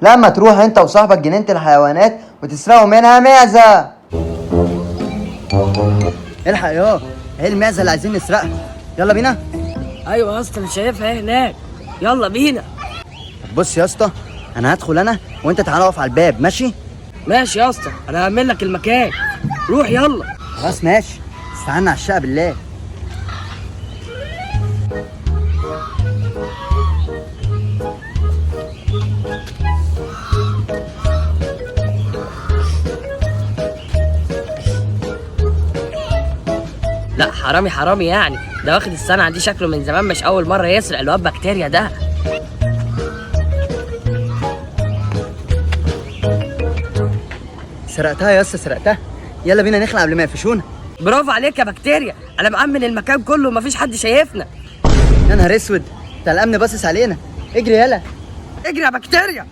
لما تروح انت وصاحبك جنينة الحيوانات وتسرقوا منها معزة. الحق ياه، ايه المعزة اللي عايزين نسرقها؟ يلا بينا. ايوه يا اسطى، انا شايفها هناك، يلا بينا. طب بص يا اسطى، انا هدخل انا وانت تعالى اقف على الباب، ماشي؟ ماشي يا اسطى، انا هعمل لك المكان، روح يلا. خلاص ماشي، استعنا على الشقة بالله. لا حرامي حرامي يعني، ده واخد الصنعة دي شكله من زمان، مش اول مرة يسرق الواد بكتيريا ده. سرقتها يا اسطى، سرقتها. يلا بينا نخلع قبل ما يقفشونا. برافو عليك يا بكتيريا، انا مأمن المكان كله ومفيش حد شايفنا. يا نهار اسود، ده الامن باصص علينا. اجري يلا. اجري يا بكتيريا.